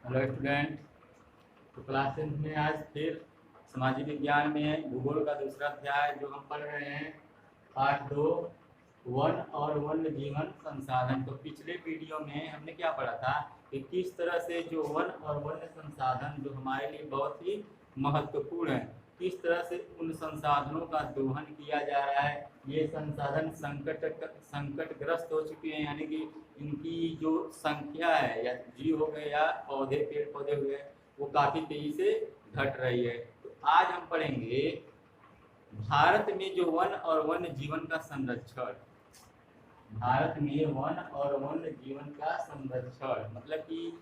Hello student. तो class 10 में आज फिर सामाजिक विज्ञान में भूगोल का दूसरा अध्याय जो हम पढ़ रहे हैं, पाठ 2, वन और वन्य जीवन संसाधन। तो पिछले वीडियो में हमने क्या पढ़ा था कि किस तरह से जो वन और वन्य संसाधन जो हमारे लिए बहुत ही महत्वपूर्ण है, किस तरह से उन संसाधनों का दोहन किया जा रहा है। ये संसाधन संकटग्रस्त हो चुके हैं, यानी कि इनकी जो संख्या है, या जीव हो गए या पौधे पेड़ पौधे हुए, वो काफ़ी तेजी से घट रही है। तो आज हम पढ़ेंगे भारत में जो वन और वन्य जीवन का संरक्षण। भारत में वन और वन्य जीवन का संरक्षण मतलब कि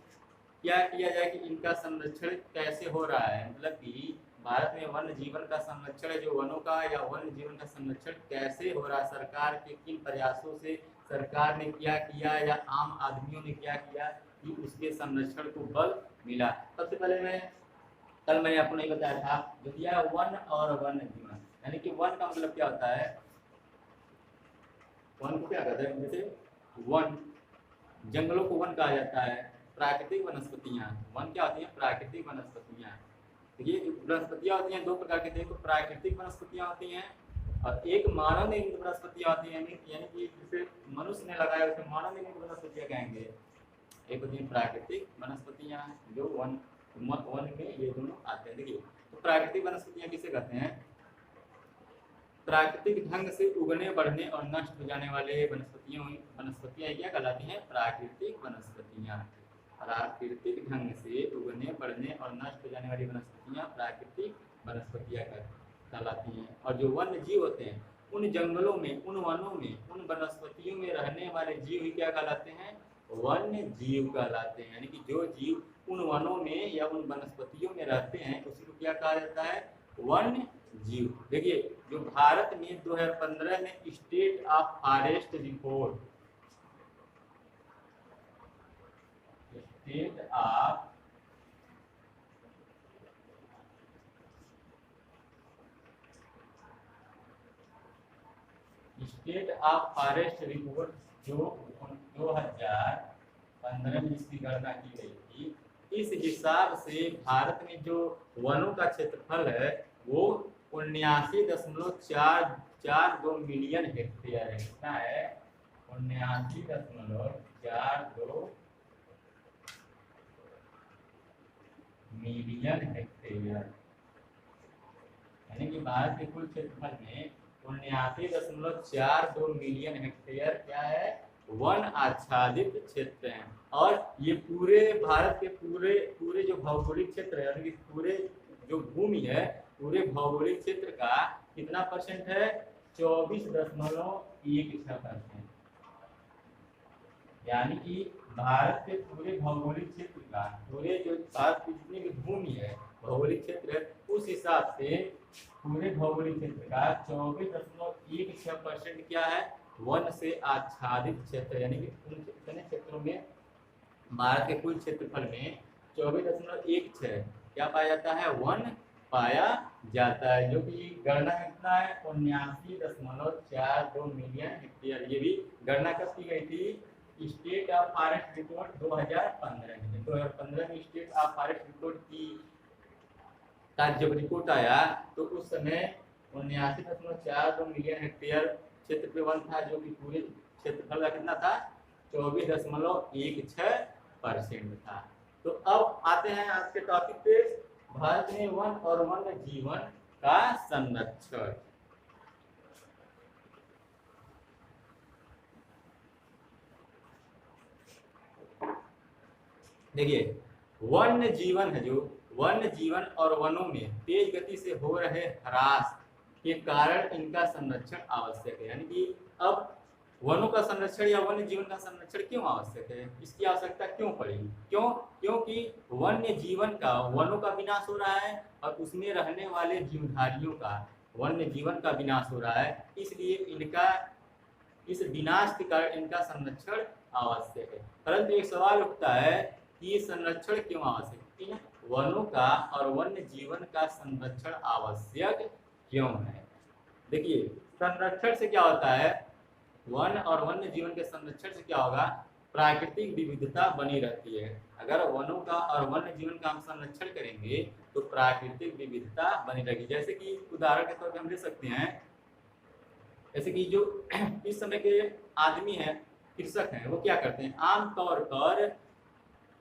क्या किया जाए कि इनका संरक्षण कैसे हो रहा है, मतलब कि भारत में वन्य जीवन का संरक्षण है, जो वनों का या वन्य जीवन का संरक्षण कैसे हो रहा है, सरकार के किन प्रयासों से सरकार ने क्या किया या आम आदमियों ने क्या किया कि उसके संरक्षण को बल मिला। सबसे पहले कल मैंने आपको नहीं बताया था, जो दिया वन और वन्य जीवन, यानी कि वन का मतलब क्या होता है। वन को क्या कहते हैं, जैसे वन, जंगलों को वन कहा जाता है। प्राकृतिक वनस्पतियाँ, वन क्या होती हैं, प्राकृतिक वनस्पतियाँ। ये वनस्पतियाँ होती हैं दो प्रकार की, देखो प्राकृतिक वनस्पतियाँ होती हैं और एक मानव निर्मित वनस्पतियाँ होती हैं, यानी कि जिसे मनुष्य ने लगाया उसे मानव निर्मित वनस्पतियाँ कहेंगे। एक होती है प्राकृतिक वनस्पतियाँ जो वन में ये दोनों आते हैं। देखिए, तो प्राकृतिक वनस्पतियाँ किसे कहते हैं, प्राकृतिक ढंग से उगने बढ़ने और नष्ट हो जाने वाले वनस्पतियाँ क्या कहलाती हैं, प्राकृतिक वनस्पतियाँ। प्राकृतिक ढंग से उगने बढ़ने और नष्ट हो जाने वाली वनस्पतियाँ प्राकृतिक वनस्पतियाँ कहलाती हैं। और जो वन्य जीव होते हैं, उन जंगलों में, उन वनों में, उन वनस्पतियों में रहने वाले जीव ही क्या कहलाते हैं, वन्य जीव कहलाते हैं। यानी कि जो जीव उन वनों में या उन वनस्पतियों में रहते हैं उसी को क्या कहा जाता है, वन्य जीव। देखिए, जो भारत में 2015 में state of forest report, state of forest report जो 2015 में इसकी गणना की गई थी, इस हिसाब से भारत में जो वनों का क्षेत्रफल है वो 79.442 मिलियन हेक्टेयर है। कितना है, 79.42 मिलियन हेक्टेयर। यानी कि भारत के कुल क्षेत्रफल में 79.42 मिलियन हेक्टेयर क्या है, वन आच्छादित क्षेत्र हैं। और ये पूरे भारत के पूरे जो भौगोलिक क्षेत्र है, यानी कि पूरे जो भूमि है, पूरे भौगोलिक क्षेत्र का कितना परसेंट है, 24.16%। यानी कि भारत के पूरे भौगोलिक क्षेत्र का, पूरे जो भारत की जितनी भी भूमि है, भौगोलिक क्षेत्र है, उस हिसाब से पूरे भौगोलिक क्षेत्र का 24.16% क्या है, वन से आच्छादित क्षेत्र। यानी कि उन कितने क्षेत्रों में, भारत के कुल क्षेत्रफल में 24.16 क्या पाया जाता है, वन पाया जाता है, जो कि गणना कितना है, 79.42 मिलियन हेक्टेयर। ये भी गणना कब की गई थी, स्टेट ऑफ फॉरेस्ट रिपोर्ट 2015 में। 2015 में स्टेट ऑफ फॉरेस्ट रिपोर्ट की का जब रिपोर्ट आया तो उस समय 79.42 मिलियन हेक्टेयर क्षेत्र पे वन था, जो कि पूरे क्षेत्रफल का कितना था, 24.16% था। तो अब आते हैं आज के टॉपिक पे, भारत में वन और वन्य जीवन का संरक्षण। देखिए, वन्य जीवन है, जो वन्य जीवन और वनों में तेज गति से हो रहे ह्रास के कारण इनका संरक्षण आवश्यक है। यानी कि अब वनों का संरक्षण या वन्य जीवन का संरक्षण क्यों आवश्यक है, इसकी आवश्यकता क्यों पड़ी, क्योंकि वन्य जीवन का, वनों का विनाश हो रहा है और उसमें रहने वाले जीवधारियों का, वन्य जीवन का विनाश हो रहा है, इसलिए इनका, इस विनाश के कारण इनका संरक्षण आवश्यक है। परंतु एक सवाल उठता है कि संरक्षण क्यों आवश्यक है, वनों का और वन्य जीवन का संरक्षण आवश्यक क्यों है। देखिए, संरक्षण से क्या होता है, वन और वन्य जीवन के संरक्षण से क्या होगा, प्राकृतिक विविधता बनी रहती है। अगर वनों का और वन्य जीवन का हम संरक्षण करेंगे तो प्राकृतिक विविधता बनी रहेगी। जैसे कि उदाहरण के तौर पर हम ले सकते हैं, जैसे कि जो इस समय के आदमी हैं, कृषक हैं, वो क्या करते हैं, आमतौर पर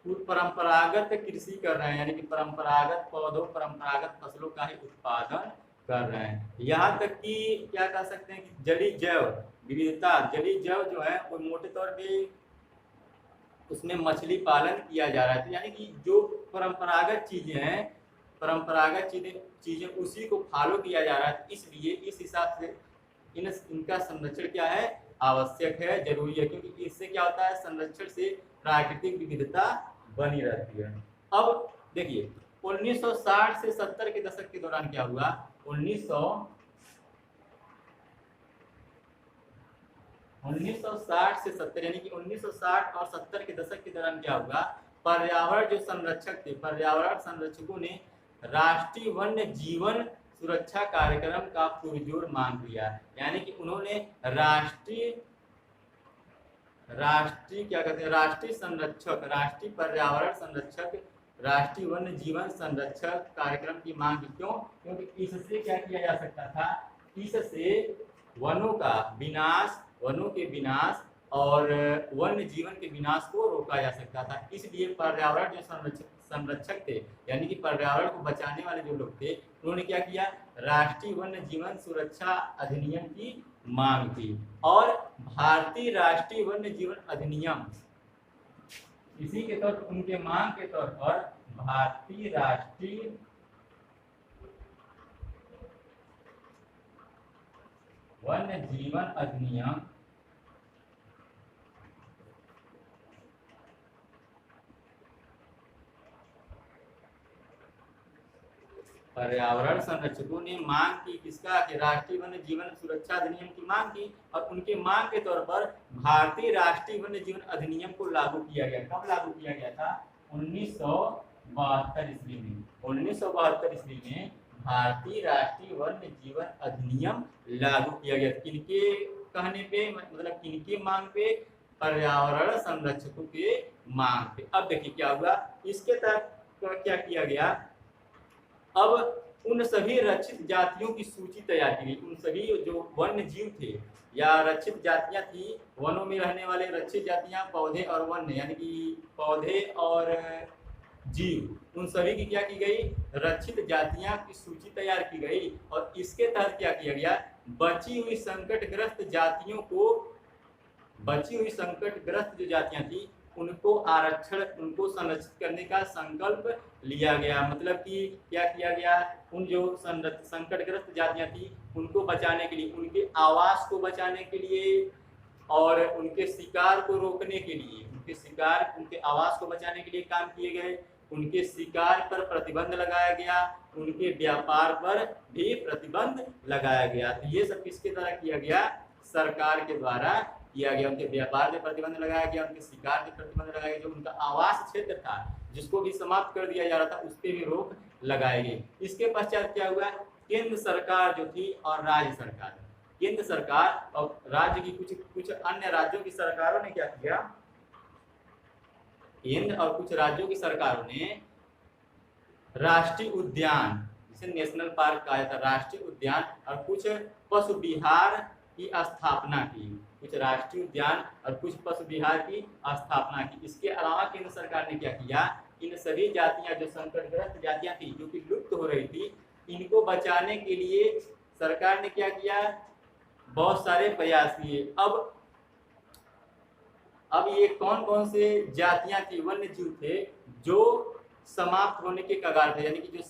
परंपरागत कृषि कर रहे हैं, यानी कि परंपरागत पौधों, परंपरागत फसलों का ही उत्पादन कर रहे हैं। यहाँ तक कि क्या कह सकते हैं कि जलीय जैव विविधता, जलीय जैव जो है वो मोटे तौर पे उसमें मछली पालन किया जा रहा है। तो यानी कि जो परंपरागत चीजें हैं, परंपरागत चीजें उसी को फॉलो किया जा रहा है। इसलिए इस हिसाब से इनका संरक्षण क्या है, आवश्यक है, जरूरी है, क्योंकि इससे क्या होता है, संरक्षण से प्राकृतिक विविधता बनी रहती है। अब देखिए 1960 से 70 के दशक के दौरान क्या हुआ, 1960 से 70 यानी कि 1960 और 70 के दशक के दौरान क्या हुआ, पर्यावरण जो संरक्षक थे, पर्यावरण संरक्षकों ने राष्ट्रीय वन्य जीवन सुरक्षा कार्यक्रम का पुरजोर मांग लिया। यानी कि उन्होंने राष्ट्रीय क्या कहते हैं, राष्ट्रीय संरक्षक, राष्ट्रीय पर्यावरण संरक्षक, राष्ट्रीय वन्य जीवन संरक्षक कार्यक्रम की मांग की। क्यों? क्योंकि इससे क्या किया जा सकता था, इससे वनों का विनाश, वनों के विनाश और वन्य जीवन के विनाश को रोका जा सकता था। इसलिए पर्यावरण जो संरक्षक थे, यानी कि पर्यावरण को बचाने वाले जो लोग थे, उन्होंने क्या किया, राष्ट्रीय वन्य जीवन सुरक्षा अधिनियम की मांग की। और भारतीय राष्ट्रीय वन्य जीवन अधिनियम, इसी के तौर पर उनके मांग के तौर पर भारतीय राष्ट्रीय वन्य जीवन अधिनियम पर्यावरण संरक्षकों ने मांग की, किसका, कि राष्ट्रीय वन्य जीवन सुरक्षा अधिनियम की मांग की। और उनके मांग के तौर पर भारतीय राष्ट्रीय वन्य जीवन अधिनियम को लागू किया गया। कब लागू किया गया था, 1972 ईस्वी में। 1972 ईस्वी में भारतीय राष्ट्रीय वन्य जीवन अधिनियम लागू किया गया। किनके कहने पे, मतलब किनके मांग पे, पर्यावरण संरक्षकों के मांग पे। अब देखिए क्या हुआ, इसके तहत क्या किया गया, अब उन सभी रक्षित जातियों की सूची तैयार की गई। उन सभी जो वन्य जीव थे या रक्षित जातियां थी, वनों में रहने वाले रक्षित जातियां, पौधे और वन्य, यानी कि पौधे और जीव, उन सभी की क्या की गई, रक्षित जातियां की सूची तैयार की गई। और इसके तहत क्या किया गया, बची हुई संकटग्रस्त जातियों को, बची हुई संकटग्रस्त जो जातियां थी उनको आरक्षण, उनको संरक्षित करने का संकल्प लिया गया। मतलब कि क्या किया गया, उन जो संकटग्रस्त जातियां थी उनको बचाने के लिए, उनके आवास को बचाने के लिए और उनके शिकार को रोकने के लिए, उनके शिकार, उनके आवास को बचाने के लिए काम किए गए। उनके शिकार पर प्रतिबंध लगाया गया, उनके व्यापार पर भी प्रतिबंध लगाया गया। तो ये सब किसके द्वारा किया गया, सरकार के द्वारा किया गया। उनके व्यापार पे प्रतिबंध लगाया गया, उनके शिकार पे प्रतिबंध लगाया गया। जो उनका आवास क्षेत्र था जिसको भी समाप्त कर दिया जा रहा था, उस पर भी रोक लगाई गई। इसके पश्चात क्या हुआ, केंद्र सरकार जो थी और राज्य सरकार, केंद्र सरकार और राज्य की कुछ अन्य राज्यों की सरकारों ने क्या किया, केंद्र और कुछ राज्यों की सरकारों ने राष्ट्रीय उद्यान, जिसे नेशनल पार्क कहा जाता है, राष्ट्रीय उद्यान और कुछ पशु विहार की स्थापना की, कुछ राष्ट्रीय उद्यान और कुछ पशु विहार की स्थापना की। इसके अलावा केंद्र सरकार ने क्या किया, इन सभी जातियां, जो संकटग्रस्त जातियां थी, जो कि लुप्त हो रही थी, इनको बचाने के लिए सरकार ने क्या किया, बहुत सारे प्रयास किए। अब ये कौन कौन से जातियां थी, वन्य जीव थे जो समाप्त होने के कगार थे, यानी कि जो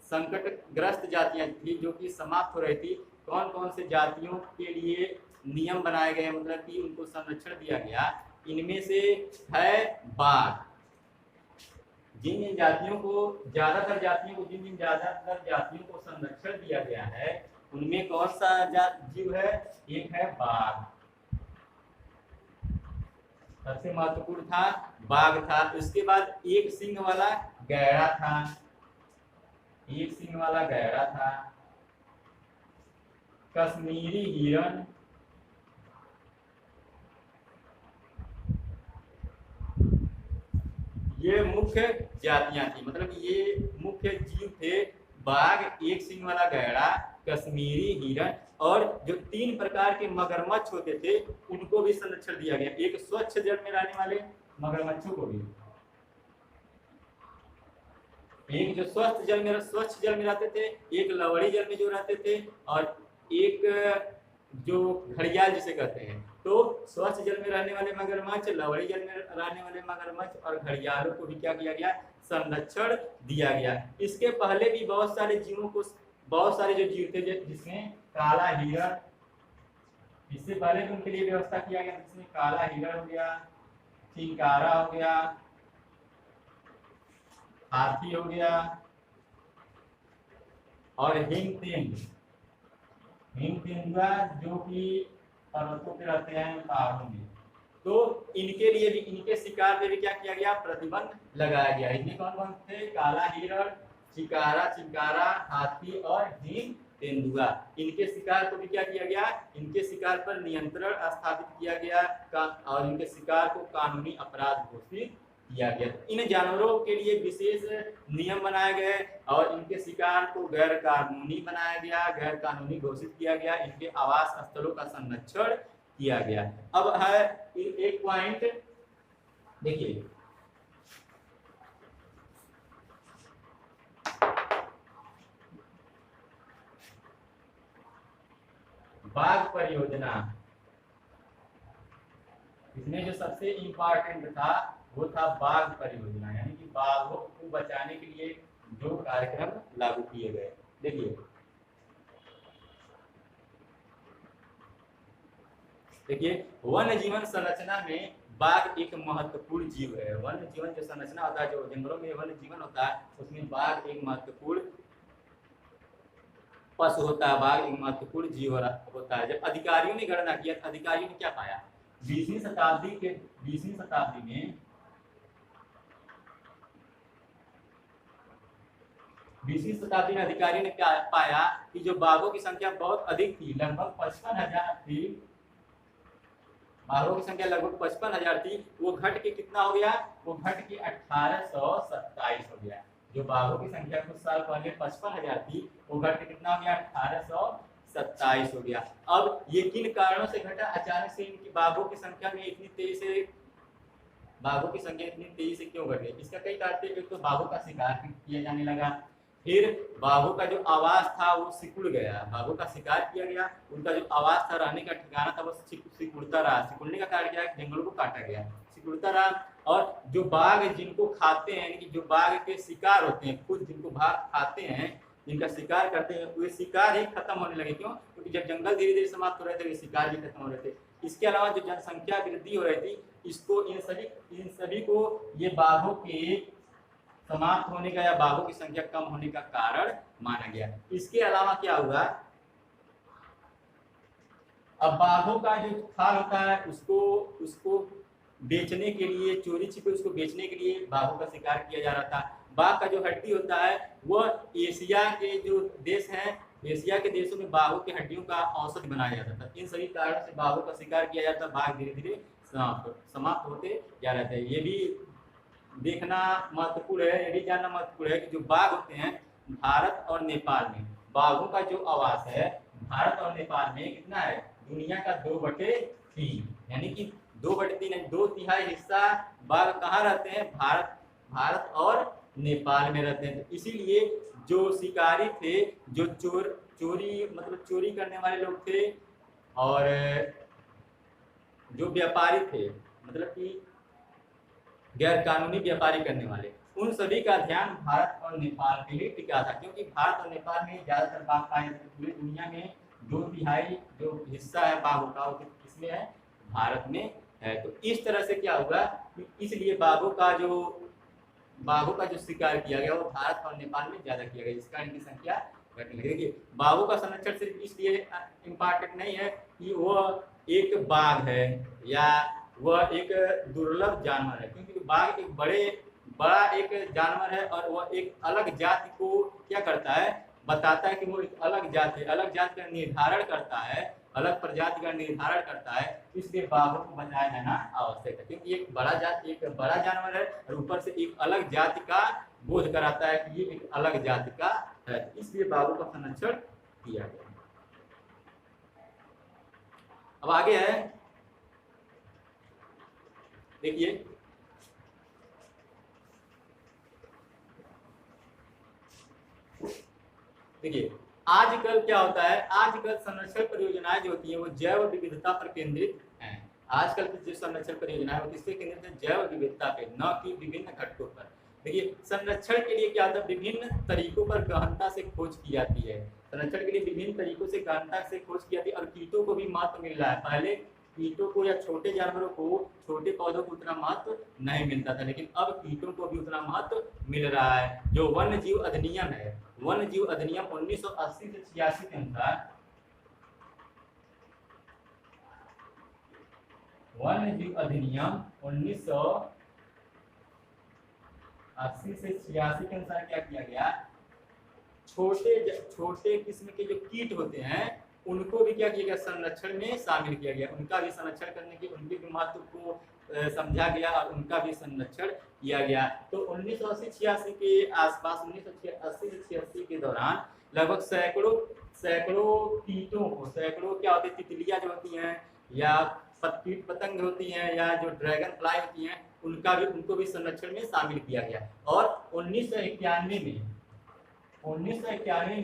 संकटग्रस्त जातियां थी जो कि समाप्त हो रही थी, कौन कौन से जातियों के लिए नियम बनाए गए, मतलब कि उनको संरक्षण दिया गया। इनमें से है बाघ। जिन जिन जातियों को, ज्यादातर जातियों को संरक्षण दिया गया है, उनमें कौन सा जीव है, एक है बाघ, सबसे महत्वपूर्ण था, बाघ था। उसके बाद एक सींग वाला गैड़ा था, एक सींग वाला गैड़ा था, कश्मीरी हिरण, ये मुख्य जातियां थी, मतलब ये मुख्य जीव थे। बाघ, एक सींग वाला गैड़ा, कश्मीरी हिरण और जो 3 प्रकार के मगरमच्छ होते थे उनको भी संरक्षण दिया गया। एक स्वच्छ जल में रहने वाले मगरमच्छों को भी, एक जो स्वच्छ जल में रहते थे, एक लवड़ी जल में जो रहते थे, और एक जो घड़ियाल जिसे कहते हैं। तो स्वच्छ जल में रहने वाले मगरमच्छ, लवड़ी जल में रहने वाले मगरमच्छ और घड़ियालों को भी क्या किया गया, संरक्षण दिया गया। इसके पहले भी बहुत सारे जो जीव थे जिसमें काला हिरण, इससे पहले भी उनके लिए व्यवस्था किया गया, जिसमें काला हिरण हो गया, चिंकारा हो गया, हाथी हो गया और हिम तेंदुआ जो कि पर्वतों पे रहते हैं, पहाड़ों में। तो इनके लिए भी, इनके शिकार पे भी क्या किया गया, प्रतिबंध लगाया गया। इनमें कौन कौन थे, काला हिरण, चिंकारा, हाथी और हिम तेंदुआ। इनके शिकार को भी क्या किया गया, इनके शिकार पर नियंत्रण स्थापित किया गया और इनके शिकार को कानूनी अपराध घोषित किया गया। इन जानवरों के लिए विशेष नियम बनाए गए और इनके शिकार को गैर कानूनी बनाया गया, गैर कानूनी घोषित किया गया। इनके आवास स्थलों का संरक्षण किया गया। अब है एक पॉइंट देखिए, बाघ परियोजना। इसमें जो सबसे इम्पोर्टेंट था वो था बाघ परियोजना, यानी कि बाघों को बचाने के लिए जो कार्यक्रम लागू किए गए। देखिए वन्य जीवन संरचना में बाघ एक महत्वपूर्ण जीव है। वन्य जीवन जो संरचना होता है, जो जंगलों में वन्य जीवन होता है, उसमें बाघ एक महत्वपूर्ण पशु होता है, बाघ एक महत्वपूर्ण जीव होता है। जब अधिकारियों ने गणना किया, अधिकारियों ने क्या पाया, 20वीं शताब्दी में 20वीं शताब्दी में अधिकारियों ने क्या पाया कि जो बाघों की संख्या बहुत अधिक थी, लगभग 55,000 थी, बाघों की संख्या लगभग 55,000 थी, वो घट के कितना हो गया, वो घट के 1827 हो गया। जो बाघों की संख्या कुछ साल पहले 55,000 थी, वो घट के कितना हो गया, 1827 हो गया। अब ये किन कारणों से घटा, अचानक से इनकी बाघों की संख्या इतनी तेजी से क्यों घट गई? इसका कई कारण थे। एक तो बाघों का शिकार किया जाने लगा, फिर बाघों का जो आवास था वो सिकुड़ गया, बाघों का शिकार किया गया, उनका जो आवास था, रहने का ठिकाना था, वो सिकुड़ता रहा। सिकुड़ने का कारण क्या है, जंगलों को काटा गया, सिकुड़ता रहा। और जो बाघ जिनको खाते हैं, यानी कि जो बाघ के शिकार होते हैं, खुद जिनको बाघ खाते हैं, जिनका शिकार करते हैं, वे शिकार ही खत्म होने लगे। क्यों? क्योंकि जब जंगल धीरे धीरे समाप्त हो रहे थे, शिकार भी खत्म हो रहे थे। इसके अलावा जो जनसंख्या वृद्धि हो रही थी, इसको इन सभी को ये बाघों के समाप्त होने का या बाघों की संख्या कम होने का कारण माना गया। इसके अलावा क्या हुआ, अब बाघों का जो खाल होता है उसको बेचने के लिए, चोरी छिपे उसको बेचने के लिए बाघों का शिकार किया जा रहा था। बाघ का जो हड्डी होता है वह एशिया के जो देश हैं, एशिया के देशों में बाघों की हड्डियों का औषधि बनाया जाता था। इन सभी कारणों से बाघों का शिकार किया जाता था, बाघ धीरे धीरे समाप्त होते जा रहे थे। ये भी देखना महत्वपूर्ण है, ये भी जानना महत्वपूर्ण है कि जो बाघ होते हैं भारत और नेपाल में, बाघों का जो आवास है भारत और नेपाल में कितना है, दुनिया का 2/3, यानी कि 2/3 2/3 हिस्सा बाघ कहाँ रहते हैं, भारत और नेपाल में रहते हैं। तो इसीलिए जो शिकारी थे, जो चोरी करने वाले लोग थे, और जो व्यापारी थे, मतलब कि गैर कानूनी व्यापारी करने वाले, उन सभी का ध्यान भारत और नेपाल के लिए टिका था। क्योंकि भारत और नेपाल में ज्यादातर बाघ पाए जाते हैं। पूरी दुनिया में 2/3 जो हिस्सा है बाघों का वो किसमें है, भारत में है। तो इस तरह से क्या हुआ, इसलिए बाघों का जो शिकार किया गया वो भारत और नेपाल में ज्यादा किया गया, जिस कारण इनकी संख्या घटने लगी। बाघों का संरक्षण सिर्फ इसलिए इम्पोर्टेंट नहीं है कि वह एक बाघ है या वह एक दुर्लभ जानवर है, क्योंकि बाघ एक बड़ा एक जानवर है और वह एक अलग जाति को क्या करता है, बताता है कि वो एक अलग जात है। अलग जात का निर्धारण करता है अलग प्रजाति का निर्धारण करता है, इसलिए बाघों को बचाया जाना आवश्यक है, क्योंकि एक बड़ा जानवर है और ऊपर से एक अलग जाति का बोध कराता है कि ये एक अलग जाति का है, इसलिए बाघों का संरक्षण किया गया। अब आगे है, देखिए आजकल क्या होता है, आजकल संरक्षण परियोजनाएं जो होती हैं वो जैव विविधता पर केंद्रित हैं। आजकल की जो संरक्षण परियोजनाएं होती है किससे केंद्रित है, जैव विविधता पे, न कि विभिन्न घटकों पर। देखिए संरक्षण के लिए क्या होता है, विभिन्न तरीकों पर गहनता से खोज की जाती है। संरक्षण के लिए विभिन्न तरीकों से गहनता से खोज की जाती है और कीटों को भी महत्व मिल रहा है। पहले कीटों को या छोटे जानवरों को, छोटे पौधों को उतना महत्व नहीं मिलता था, लेकिन अब कीटों को भी उतना महत्व मिल रहा है। जो वन्य जीव अधिनियम है, वन्य जीव अधिनियम 1980 से 86 के अनुसार, वन्य जीव अधिनियम 1980 से 86 के अनुसार क्या किया गया, छोटे किस्म के जो कीट होते हैं उनको भी क्या किया गया, संरक्षण में शामिल किया गया। उनका भी संरक्षण करने की, उनके भी महत्व को समझा गया और उनका भी संरक्षण किया गया। तो 1980-86 के आसपास, 1980 से 86 के दौरान लगभग सैकड़ों कीटों को, सैकड़ों क्या होती है, तितलियां जो होती हैं या कीट पतंग होती हैं या जो ड्रैगन फ्लाई होती हैं, उनको भी संरक्षण में शामिल किया गया। और 1991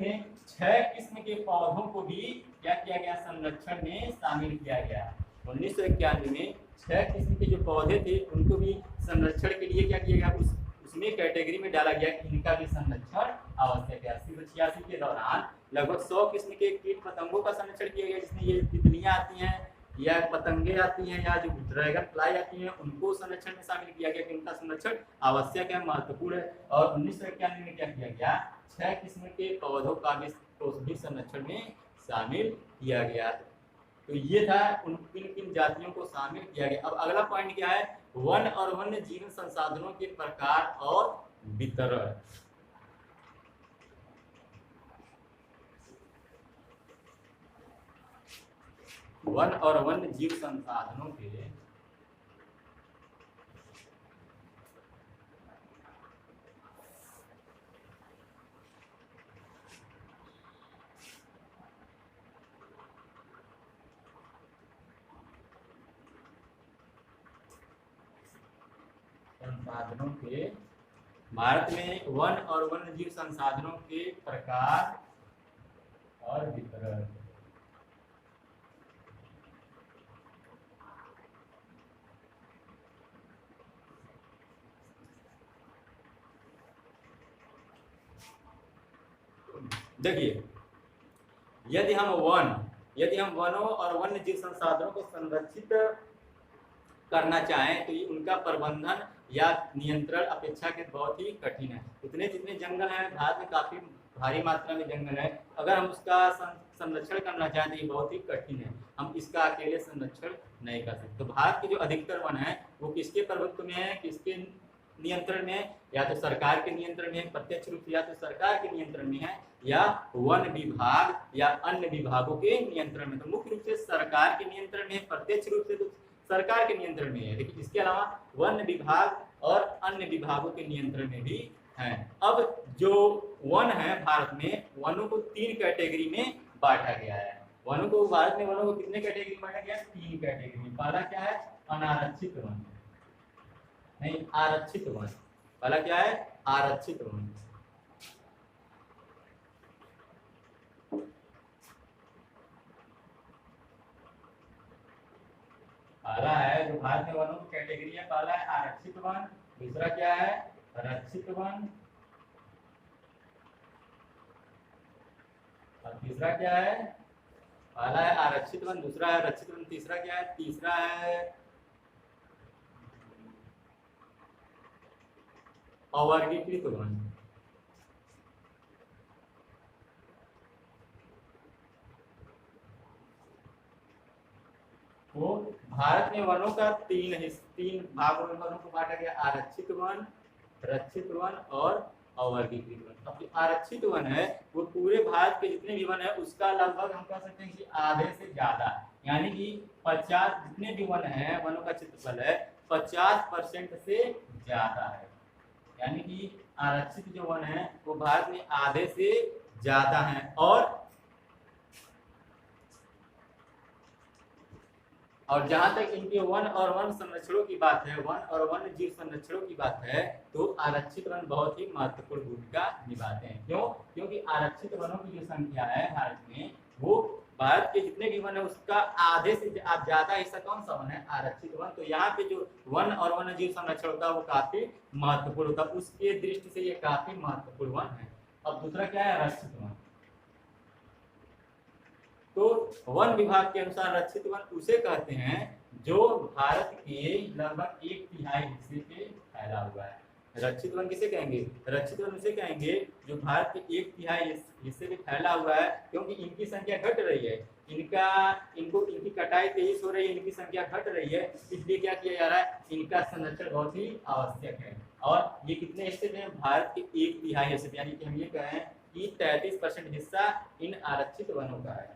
में 6 किस्म के पौधों को भी क्या किया गया, संरक्षण में शामिल किया गया। 1991 में 6 किस्म के जो पौधे थे उनको भी संरक्षण के लिए क्या किया गया, उसमें कैटेगरी में डाला गया कि इनका भी संरक्षण आवश्यक है। 80 से 86 के दौरान लगभग 100 किस्म के कीट पतंगों का संरक्षण किया गया, जिसमें ये तितलियां आती हैं या पतंगे आती हैं या जो ड्रैगन फ्लाई आती हैं, उनको संरक्षण में शामिल किया गया कि इनका संरक्षण आवश्यक है, महत्वपूर्ण है। और 1991 में क्या किया गया, 6 किस्म के पौधों का भी संरक्षण में शामिल किया गया। तो ये था किन जातियों को शामिल किया गया। अब अगला पॉइंट क्या है, वन और वन्य जीवन संसाधनों के प्रकार और वितरण। वन और वन्य जीव संसाधनों के भारत में वन और वन्य जीव संसाधनों के प्रकार और वितरण। देखिए यदि हम वनों और वन्य जीव संसाधनों को संरक्षित करना चाहें तो ये उनका प्रबंधन या नियंत्रण अपेक्षाकृत बहुत ही कठिन है। इतने जितने जंगल हैं, भारत में काफी भारी मात्रा में जंगल है, अगर हम उसका संरक्षण करना चाहें तो ये बहुत ही कठिन है। हम इसका अकेले संरक्षण नहीं कर सकते। तो भारत के जो अधिकतर वन है वो किसके प्रभुत्व में है, किसके नियंत्रण में है, या तो सरकार के नियंत्रण में है प्रत्यक्ष रूप से, या तो सरकार के नियंत्रण में है, या वन विभाग या अन्य विभागों के नियंत्रण में। तो मुख्य रूप से सरकार के नियंत्रण में, प्रत्यक्ष रूप से तो सरकार के नियंत्रण में है, लेकिन इसके अलावा वन विभाग और अन्य विभागों के नियंत्रण में भी है। अब जो वन है भारत में, वनों को 3 कैटेगरी में बांटा गया है। भारत में वनों को कितने कैटेगरी में बांटा गया है, 3 कैटेगरी में। पहला क्या है, अनारक्षित वन, नहीं आरक्षित वन। पहला क्या है, आरक्षित वन। पहला है जो भारत में वनों की कैटेगरी है, पहला है आरक्षित वन, दूसरा क्या है, रक्षित वन, और तीसरा क्या है, पहला है आरक्षित वन, दूसरा है रक्षित वन, तीसरा क्या है, तीसरा है अवर्गीकृत वन। तो भारत में वनों का 3 भागों में वनों को बांटा गया, आरक्षित वन, रक्षित वन और अवर्गीकृत वन। अब जो आरक्षित वन है वो पूरे भारत के जितने भी वन है उसका लगभग हम कह सकते हैं कि आधे से ज्यादा, यानी कि 50 जितने भी वन है वनों का क्षेत्रफल है 50% से ज्यादा है। यानी कि आरक्षित जो वन है वो भारत में आधे से ज्यादा है। और जहां तक इनके वन और वन संरक्षणों की बात है, वन और वन्य जीव संरक्षणों की बात है, तो आरक्षित वन बहुत ही महत्वपूर्ण भूमिका निभाते हैं। क्यों? क्योंकि आरक्षित वनों की जो संख्या है भारत में, वो भारत के जितने भी वन है उसका आधे से ज्यादा हिस्सा कौन सा वन है? आरक्षित वन। तो यहाँ पे जो वन और वन्य जीव संरक्षण होता है वो काफी महत्वपूर्ण होता है, उसके दृष्टि से ये काफी महत्वपूर्ण वन है। अब दूसरा क्या है? रक्षित वन। तो वन विभाग के अनुसार रक्षित वन उसे कहते हैं जो भारत के लगभग 1/3 हिस्से पे फैला हुआ है। रक्षित वन किसे कहेंगे? रक्षित वन उसे कहेंगे जो भारत के 1/3 हिस्से पे फैला हुआ है, क्योंकि इनकी संख्या घट रही है, इनकी कटाई तेज हो रही है, इनकी संख्या घट रही है, इसलिए क्या किया जा रहा है? इनका संरक्षण बहुत ही आवश्यक है। और ये कितने हिस्से में? भारत के 1/3 हिस्से, यानी कि हम ये कहें कि 33% हिस्सा इन आरक्षित वनों का है।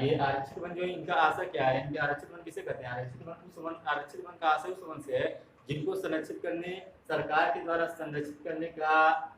ये आरक्षित वन जो है इनका आशय क्या है? इनके आरक्षित वन किसे कहते हैं? आरक्षित वन का आशय उस वन से है जिनको संरक्षित करने, सरकार के द्वारा संरक्षित करने का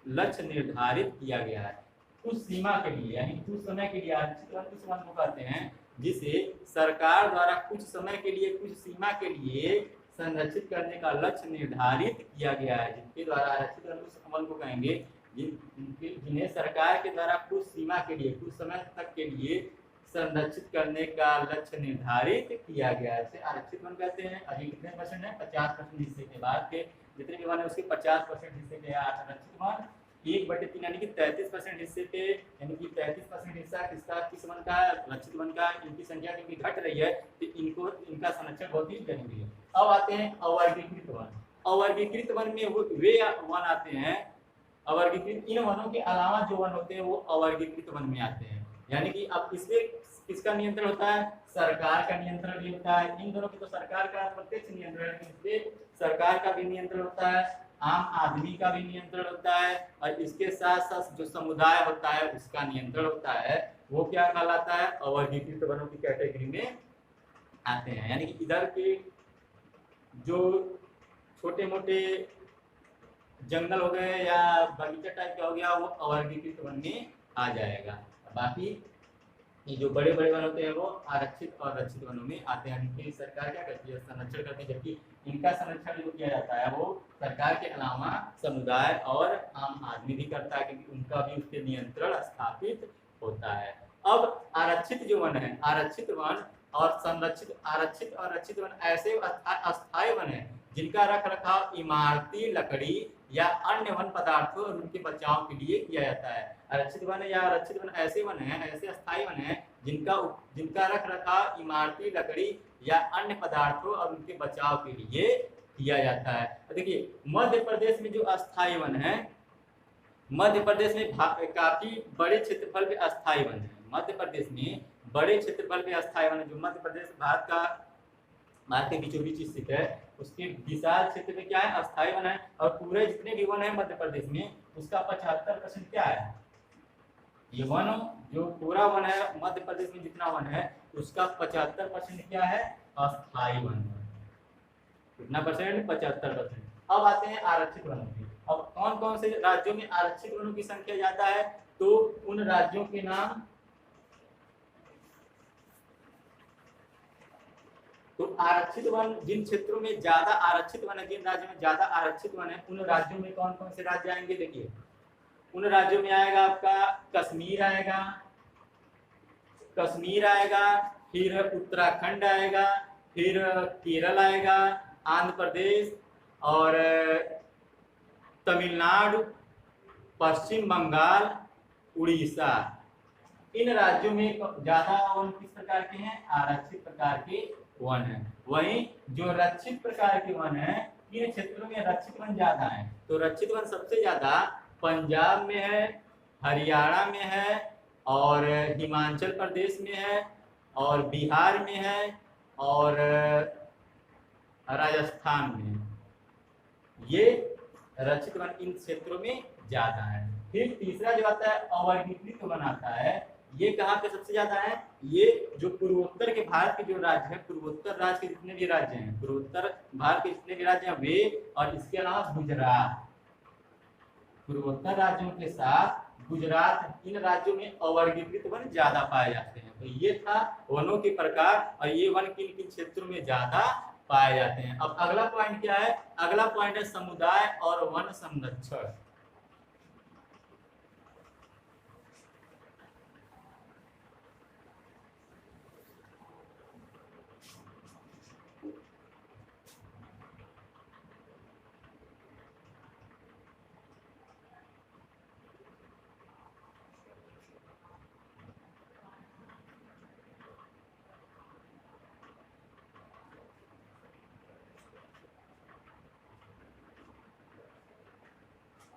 लक्ष्य निर्धारित किया गया है कुछ सीमा के लिए, यानी कुछ समय के लिए। आरक्षित वन उस वन को कहते हैं जिसे सरकार द्वारा कुछ समय के लिए, कुछ सीमा के लिए संरक्षित करने का लक्ष्य निर्धारित किया गया है। जिनके द्वारा आरक्षित वन उस वन को कहेंगे जिन्हें सरकार के द्वारा कुछ सीमा के लिए, कुछ समय तक के लिए संरक्षित करने का लक्ष्य निर्धारित किया गया है, आरक्षित वन कहते हैं। अभी कितने परसेंट है? 50% हिस्से के। भारत के जितने भी वन है उसके 50% हिस्से के आरक्षित वन। 1/3 यानी कि 33% हिस्से पे, यानी कि 33% हिस्सा किस वन का? रक्षित वन का। इनकी संख्या क्योंकि घट रही है तो इनका संरक्षण बहुत ही जरूरी है। अब आते हैं अवर्गीकृत वन। अवर्गीकृत वन में वे वन आते हैं, अवर्गीकृत इन वनों के अलावा जो वन होते हैं वो अवर्गीकृत वन में आते हैं। यानी कि अब इसमें किसका नियंत्रण होता है? सरकार का नियंत्रण भी होता है। इन दोनों की तो सरकार का प्रत्यक्ष नियंत्रण है, इसमें सरकार का भी नियंत्रण होता है, आम आदमी का भी नियंत्रण होता है, और इसके साथ साथ जो समुदाय होता है उसका नियंत्रण होता है। वो क्या कहलाता है? अवर्गीकृत वनों की कैटेगरी में आते हैं। यानी कि इधर के जो छोटे मोटे जंगल हो गए या बगीचा टाइप का हो गया वो अवर्गीकृत वन में आ जाएगा। बाकी ये जो बड़े बड़े वन होते हैं वो आरक्षित और रक्षित वनों में आते हैं। इनकी सरकार क्या करती है? संरक्षण करती है, जबकि इनका संरक्षण जो किया जाता है वो सरकार के अलावा समुदाय और आम आदमी भी करता है, क्योंकि उनका भी उसके नियंत्रण स्थापित होता है। अब आरक्षित जो वन है, आरक्षित वन और संरक्षित, आरक्षित और रक्षित वन ऐसे अस्थायी वन है जिनका रख रखाव इमारती लकड़ी या अन्य वन पदार्थों और उनके बचाव के लिए किया जाता है। आरक्षित वन या आरक्षित वन ऐसे वन हैं, ऐसे अस्थायी वन हैं जिनका रख रखाव इमारती लकड़ी या अन्य पदार्थों और उनके बचाव के लिए किया जाता है। देखिए मध्य प्रदेश में जो अस्थायी वन है, मध्य प्रदेश में काफी बड़े क्षेत्रफल पे अस्थायी वन है। मध्य प्रदेश में बड़े क्षेत्रफल पे अस्थायी वन है। जो मध्य प्रदेश भारत के बीचों बीच स्थित है, उसके विशाल क्षेत्र में क्या है? अस्थायी वन है। और पूरे जितने भी वन है मध्य प्रदेश में उसका 75% क्या है? ये वन जो पूरा वन है मध्य प्रदेश में जितना वन है उसका 75% क्या है? अस्थायी वन है। कितना परसेंट? 75%। अब आते हैं आरक्षित वनों की। अब कौन कौन से राज्यों में आरक्षित वनों की संख्या ज्यादा है? तो उन राज्यों के नाम, तो आरक्षित वन जिन क्षेत्रों में ज्यादा आरक्षित वन है, जिन राज्यों में ज्यादा आरक्षित वन है, उन राज्यों में कौन कौन से राज्य आएंगे? देखिए उन राज्यों में आएगा आपका कश्मीर आएगा, फिर उत्तराखंड आएगा, फिर केरल आएगा, आंध्र प्रदेश और तमिलनाडु, पश्चिम बंगाल, उड़ीसा। इन राज्यों में ज्यादा वन किस प्रकार के हैं? आरक्षित प्रकार के वन है। वहीं जो रक्षित प्रकार के वन है, इन क्षेत्रों में रक्षित वन ज्यादा है। तो रक्षित वन सबसे ज्यादा पंजाब में है, हरियाणा में है, और हिमाचल प्रदेश में है, और बिहार में है, और राजस्थान में, ये रक्षित वन इन क्षेत्रों में ज्यादा है। फिर तीसरा जो आता है अवर्गीकृत वन आता है, ये कहाँ पे सबसे ज्यादा है, ये जो पूर्वोत्तर के भारत के जो राज्य है, पूर्वोत्तर राज्य के जितने भी राज्य हैं, पूर्वोत्तर भारत के जितने भी राज्य हैं वे, और इसके अलावा गुजरात, पूर्वोत्तर राज्यों के साथ गुजरात, इन राज्यों में अवर्गीकृत वन ज्यादा पाए जाते हैं। तो ये था वनों के प्रकार और ये वन किन किन क्षेत्रों में ज्यादा पाए जाते हैं। अब अगला पॉइंट क्या है, अगला पॉइंट है समुदाय और वन संरक्षण।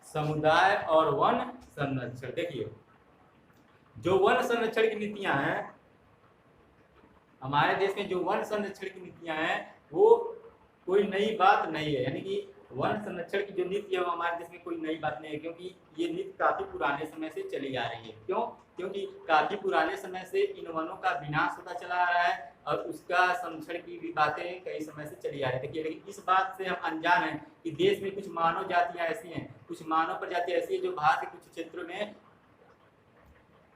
समुदाय और वन संरक्षण, देखिए जो वन संरक्षण की नीतियां हैं हमारे देश में, जो वन संरक्षण की नीतियां हैं वो कोई नई बात नहीं है, यानी कि वन संरक्षण की जो नीति है वो हमारे देश में कोई नई बात नहीं है, क्योंकि ये नीति काफी पुराने समय से चली आ रही है। क्यों? क्योंकि काफी पुराने समय से इन वनों का विनाश होता चला आ रहा है और उसका संरक्षण की भी बातें कई समय से चली आ रही है। देखिए, लेकिन इस बात से हम अनजान हैं कि देश में कुछ मानव जातियां ऐसी हैं, कुछ मानव प्रजातियां ऐसी है जो भारत के कुछ क्षेत्रों में,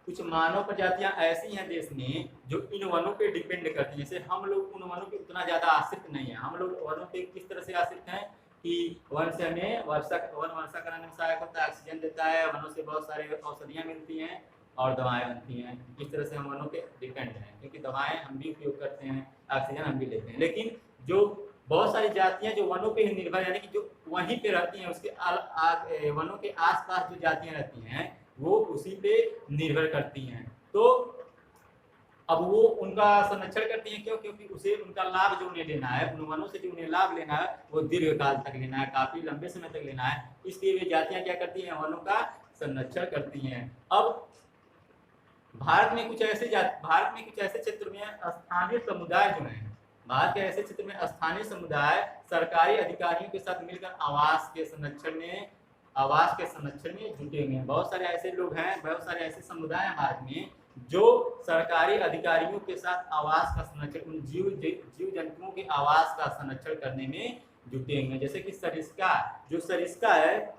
कुछ मानव प्रजातियां ऐसी हैं देश में जो इन वनों पे डिपेंड करती हैं। जैसे हम लोग उन वनों पे उतना ज्यादा आश्रित नहीं है। हम लोग वनों पे किस तरह से आश्रित हैं कि वन से हमें वर्षा कराने में सहायक होता है, ऑक्सीजन देता है, वनों से बहुत सारे औषधियां मिलती हैं और दवाएं बनती हैं। इस तरह से हम वनों पे डिपेंड हैं, क्योंकि दवाएं हम भी उपयोग करते हैं, ऑक्सीजन हम भी लेते हैं। लेकिन जो बहुत सारी जातियां जो वनों पे ही निर्भर, यानी कि जो वहीं पे रहती हैं, उसके वनों के आसपास जो जातियां रहती हैं वो उसी पे निर्भर करती हैं। तो अब वो उनका संरक्षण करती हैं। क्यों? क्योंकि उसे उनका लाभ जो उन्हें लेना है, उन वनों से जो उन्हें लाभ लेना है वो दीर्घ काल तक लेना है, काफी लंबे समय तक लेना है। इसलिए वे जातियां क्या करती हैं, वनों का संरक्षण करती हैं। अब भारत में कुछ ऐसे क्षेत्र में स्थानीय समुदाय जो हैं, भारत के ऐसे क्षेत्र में स्थानीय समुदाय सरकारी अधिकारियों के साथ मिलकर आवास के संरक्षण में जुटे हुए हैं। बहुत सारे ऐसे लोग हैं, बहुत सारे ऐसे समुदाय हैं भारत में जो सरकारी अधिकारियों के साथ आवास का संरक्षण, उन जीव जंतुओं के आवास का संरक्षण करने में जुटे हुए हैं। जैसे कि सरिस्का है,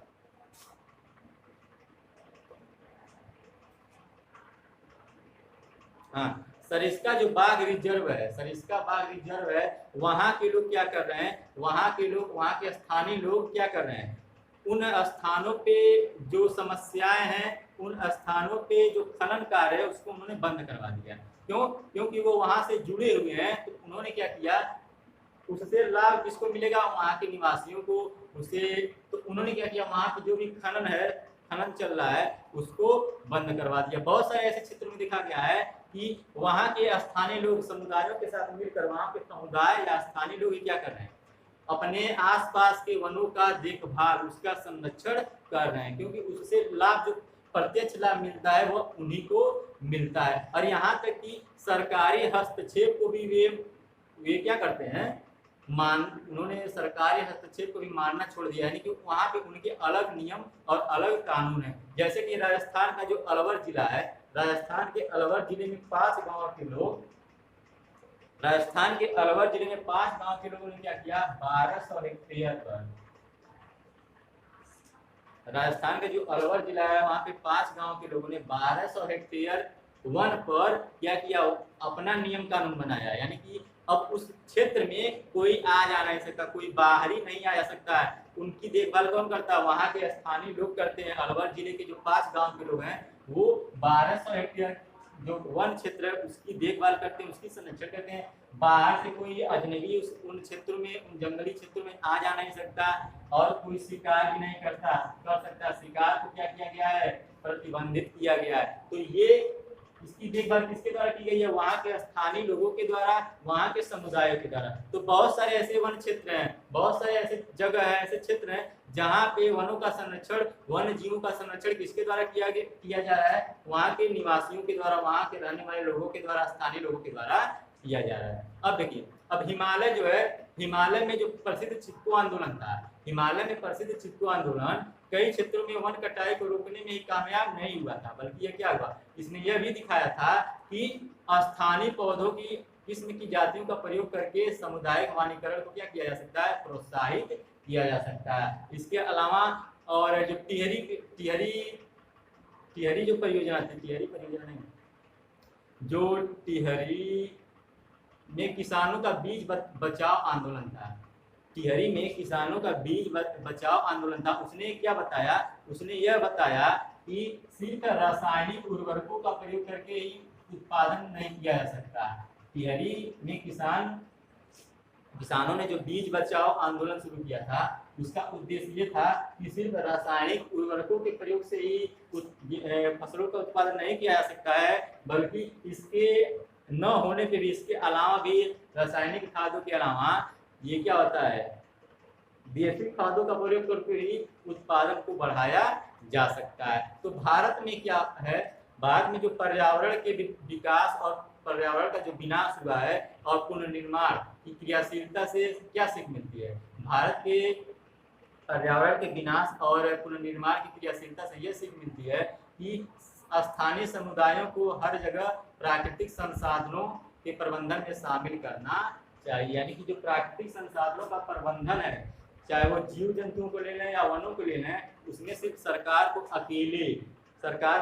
हाँ, सरिस्का जो बाघ रिजर्व है, वहाँ के लोग क्या कर रहे हैं, वहाँ के स्थानीय लोग क्या कर रहे हैं, उन स्थानों पे जो समस्याएं हैं, उन स्थानों पे जो खनन कार्य है उसको उन्होंने बंद करवा दिया। क्यों? क्योंकि वो वहां से जुड़े हुए हैं। तो उन्होंने क्या किया, उससे लाभ किसको मिलेगा, वहां के निवासियों को। तो उन्होंने क्या किया, वहां पे जो भी खनन चल रहा है उसको बंद करवा दिया। बहुत सारे ऐसे क्षेत्रों में देखा गया है कि वहां के स्थानीय लोग समुदायों के साथ मिलकर, वहां के समुदाय या स्थानीय लोग क्या कर रहे हैं, अपने आसपास के वनों का देखभाल, उसका संरक्षण कर रहे हैं, क्योंकि उससे लाभ, जो प्रत्यक्ष लाभ मिलता है वो उन्हीं को मिलता है। और यहाँ तक कि सरकारी हस्तक्षेप को भी वे क्या करते हैं, उन्होंने सरकारी हस्तक्षेप को भी मानना छोड़ दिया, यानी कि वहाँ पे उनके अलग नियम और अलग कानून है। जैसे कि राजस्थान का जो अलवर जिला है, राजस्थान के अलवर जिले में 5 गांव के लोग, राजस्थान के अलवर जिले में 5 गांव के लोगों ने क्या किया, 1200 हेक्टेयर पर, राजस्थान का जो अलवर जिला है वहां पे 5 गांव के लोगों ने 1200 हेक्टेयर वन पर क्या किया, अपना नियम कानून बनाया। यानी कि अब उस क्षेत्र में कोई आ जा नहीं सकता, कोई बाहरी नहीं आ जा सकता है। उनकी देखभाल कौन करता है, वहां के स्थानीय लोग करते हैं। अलवर जिले के जो 5 गांव के लोग हैं वो 1200 हेक्टेयर जो वन क्षेत्र है उसकी देखभाल करते हैं, उसकी संरक्षण करते हैं। बाहर से कोई अजनबी उन क्षेत्रों में, उन जंगली क्षेत्रों में आ जा नहीं सकता और कोई शिकार भी नहीं कर सकता। शिकार को क्या किया गया है, प्रतिबंधित किया गया है। तो ये इसकी देखभाल किसके द्वारा की गई है, वहाँ के स्थानीय लोगों के द्वारा, वहाँ के समुदायों के द्वारा। तो बहुत सारे ऐसे वन क्षेत्र हैं, बहुत सारे ऐसे जगह है, ऐसे क्षेत्र हैं जहाँ पे वनों का संरक्षण, वन जीवों का संरक्षण किसके द्वारा किया जा रहा है, वहाँ के निवासियों के द्वारा, वहाँ के रहने वाले लोगों के द्वारा, स्थानीय लोगों के द्वारा किया जा रहा है। अब देखिए अब हिमालय जो है, हिमालय में जो प्रसिद्ध चिपको आंदोलन था, हिमालय में प्रसिद्ध चिपको आंदोलन कई क्षेत्रों में वन कटाई को रोकने में ही कामयाब नहीं हुआ था, बल्कि ये क्या हुआ, इसने यह भी दिखाया था कि स्थानीय पौधों की किस्म की जातियों का प्रयोग करके सामुदायिक वनीकरण को क्या किया जा सकता है, प्रोत्साहित किया जा सकता है। इसके अलावा और जो टिहरी जो परियोजना थी, टिहरी परियोजना नहीं, जो टिहरी में किसानों का बीज बचाव आंदोलन था, टिहरी में किसानों का बीज बचाव आंदोलन था, उसने क्या बताया, उसने यह बताया कि सिर्फ रासायनिक उर्वरकों का प्रयोग करके ही उत्पादन नहीं किया जा सकता। टिहरी में किसानों ने जो बीज बचाओ आंदोलन शुरू किया था, उसका उद्देश्य ये था कि सिर्फ रासायनिक उर्वरकों के प्रयोग से ही फसलों का उत्पादन नहीं किया जा सकता है, बल्कि इसके न होने के भी, इसके अलावा भी रासायनिक खादों के अलावा ये क्या होता है, देसी खादों का प्रयोग करके ही उत्पादन को बढ़ाया जा सकता है। तो भारत में क्या है, भारत में जो पर्यावरण के विकास और पर्यावरण का जो विनाश हुआ है और पुनर्निर्माण की क्रियाशीलता से क्या सीख मिलती है, भारत के पर्यावरण के विनाश और पुनर्निर्माण की क्रियाशीलता से यह सीख मिलती है कि स्थानीय समुदायों को हर जगह प्राकृतिक संसाधनों के प्रबंधन में शामिल करना चाहिए। यानी कि जो प्राकृतिक संसाधनों का प्रबंधन है, चाहे वो जीव जंतुओं को ले लें या वनों को ले लें, उसमें सिर्फ सरकार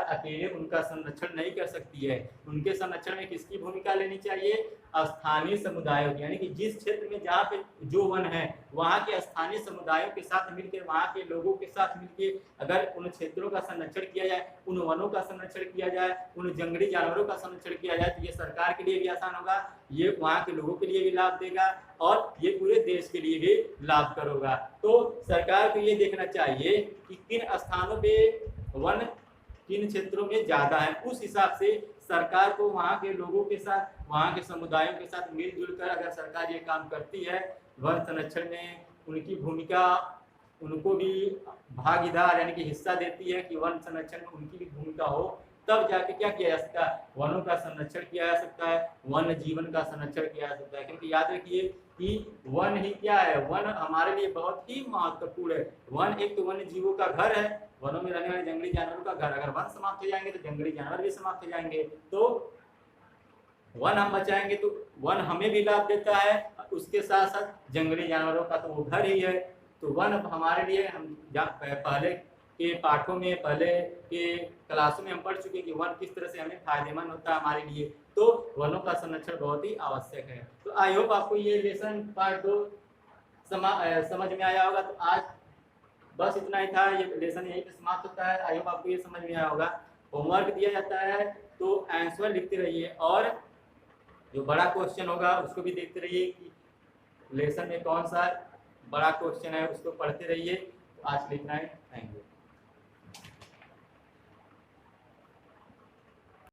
अकेले उनका संरक्षण नहीं कर सकती है। उनके संरक्षण में किसकी भूमिका लेनी चाहिए, स्थानीय समुदायों की। यानी कि जिस क्षेत्र में जहाँ पे जो वन है, वहाँ के स्थानीय समुदायों के साथ मिलकर, वहाँ के लोगों के साथ मिलकर अगर उन क्षेत्रों का संरक्षण किया जाए, उन वनों का संरक्षण किया जाए, उन जंगली जानवरों का संरक्षण किया जाए, तो ये सरकार के लिए भी आसान होगा, ये वहाँ के लोगों के लिए भी लाभ देगा और ये पूरे देश के लिए भी लाभकर होगा। तो सरकार को ये देखना चाहिए कि किन स्थानों पे वन किन क्षेत्रों में ज़्यादा है, उस हिसाब से सरकार को वहाँ के लोगों के साथ, वहाँ के समुदायों के साथ मिलजुल कर अगर सरकार ये काम करती है, वन संरक्षण में उनकी भूमिका, उनको भी भागीदार यानी कि हिस्सा देती है कि वन संरक्षण में उनकी भी भूमिका हो, तब जाके क्या किया जा सकता है, वनों का संरक्षण किया जा सकता है, वन जीवन का संरक्षण किया जा सकता है। क्योंकि याद रखिए कि वन ही क्या है, वन हमारे लिए बहुत ही महत्वपूर्ण है। वन एक तो वन्य जीवों का घर है, वनों में रहने वाले जंगली जानवरों का घर, अगर वन समाप्त हो जाएंगे तो जंगली जानवर भी समाप्त हो जाएंगे। तो वन हम बचाएंगे तो वन हमें भी लाभ देता है, उसके साथ साथ जंगली जानवरों का तो वो घर ही है। तो वन हमारे लिए, हम पहले के पाठों में, पहले के क्लासों में हम पढ़ चुके कि वन किस तरह से हमें फायदेमंद होता है हमारे लिए। तो वनों का संरक्षण बहुत ही आवश्यक है। तो आई होप आपको ये लेसन पार्ट 2 समझ में आया होगा। तो आज बस इतना ही था, ये लेसन यहीं पे समाप्त होता है। आई होप आपको ये समझ में आया होगा। होमवर्क दिया जाता है तो आंसर लिखते रहिए और जो बड़ा क्वेश्चन होगा उसको भी देखते रहिए कि लेसन में कौन सा बड़ा क्वेश्चन है, उसको पढ़ते रहिए। तो आज लिखना है। Thank you.